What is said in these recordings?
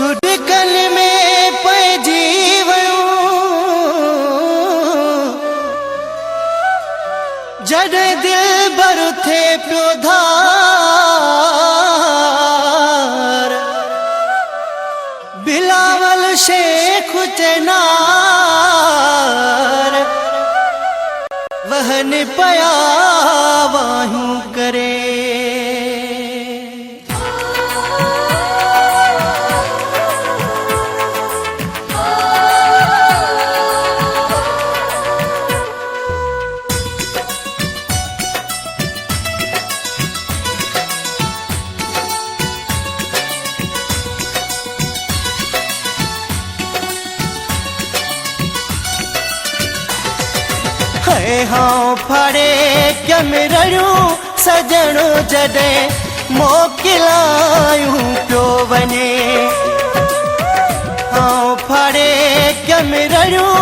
सुडकल में पइजी जॾहिं दिल भर थे पियो धार बिलावल शेख चनार वहन पया वाहूं करे हाँ फड़े कमरियूं सजणो जॾहिं मोकिलायूं पियो वञे हाँ फड़े कमरियूं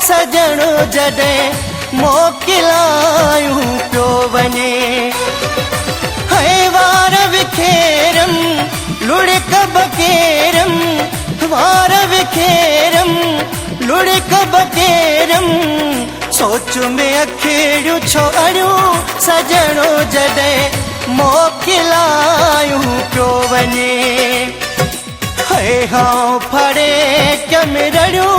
सजणो जॾहिं मोकिलायूं पियो वञे है वार विखेरम लुड़क बकेरम वार विखेरम लुड़क बकेरम सोच में अखियूं छोड़ियूं सजणो जॾहिं मोकिलायूं पियो वञे है हाँ फड़े कमरियूं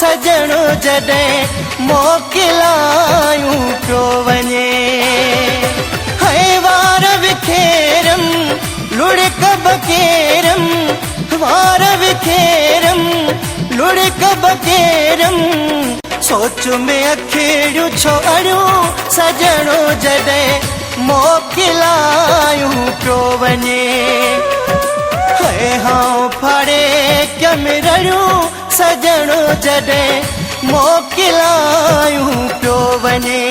सजणो जॾहिं मोकिलायूं पियो वञे है वार विखेरम लुड़क बकेरम वार विखेरम लुड़क बकेरम सोच में अखियूं छोड़ियूं सजणो जॾहिं मोकिलायूं पियो वञे है हाँ फड़े कमरियूं सजणो जॾहिं मोकिलायूं पियो वञे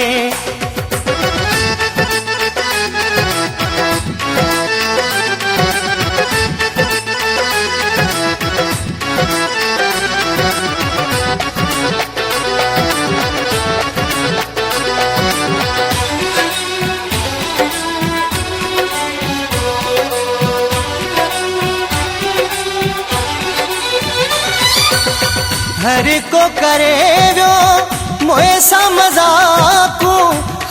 हर को करे वियो मोए सां मज़ाकू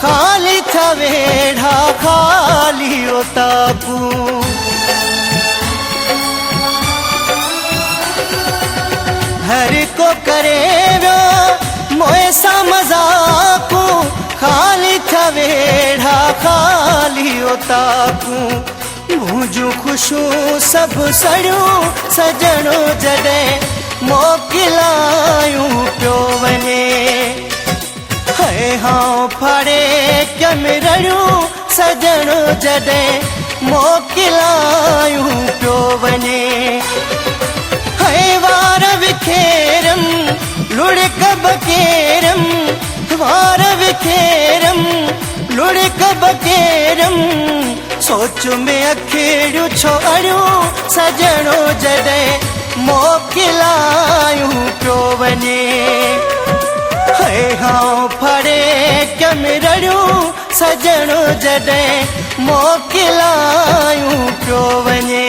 खाली था वेढ़ा खाली ओताकू हर को करे वियो मोए सां मज़ाकू खाली था वेढ़ा खाली ओताकू मुंहिंजूं ख़ुशियूं सभु सड़ियूं सजणो जॾहिं मोकिलायूं पियो वञे है हाँ फड़े कमरियूं सजणो जॾहिं मोकिलायूं पियो वञे है वार विखेरम लुड़क बकेरम वार विखेरम लुड़क बकेरम सोच में अखियूं छोड़ियूं सजणो जॾहिं मोकिलायूं पियो वञे है हाँ फड़े कमरियूं सजणो जॾहिं मोकिलायूं पियो वञे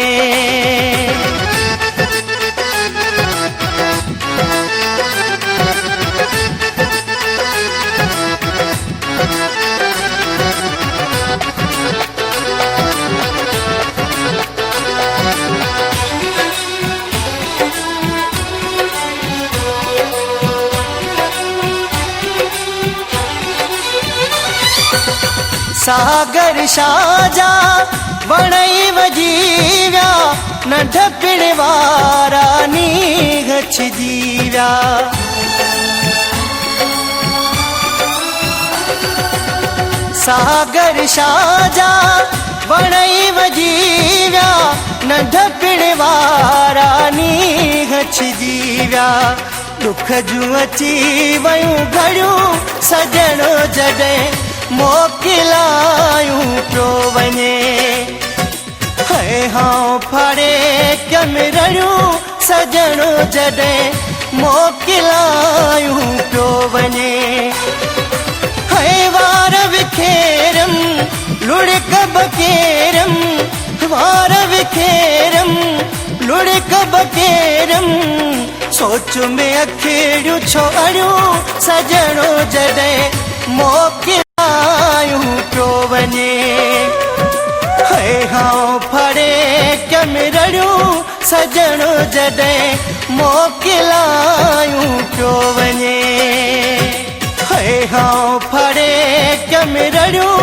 सागर शाजा वणई वजी विया नंढ पिण वारा नींघ छिजी विया सागर शाजा वणई वजी विया नंढ पिण वारा नींघ छिजी विया दुख जूं अची वयूं घड़ियूं सजणो जॾहिं मोकिलायूं पियो वञे है हाँ फड़े कमरियूं सजणो जॾहिं मोकिलायूं पियो वञे है वार विखेरम लुड़क बकेरम वार विखेरम लुड़क बकेरम फेरम सोच में अखिड़ियूं छो अड़ियूं सजणो जॾहिं मोकिलायूं पियो वञे है हाँ फड़े कमरड़ियूं सजणो जॾहिं मोकिलायूं पियो वञे है हाँ फड़े कमरड़ियूं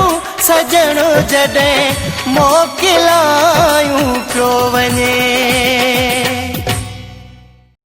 सजणो जॾहिं मोकिलायूं पियो वञे।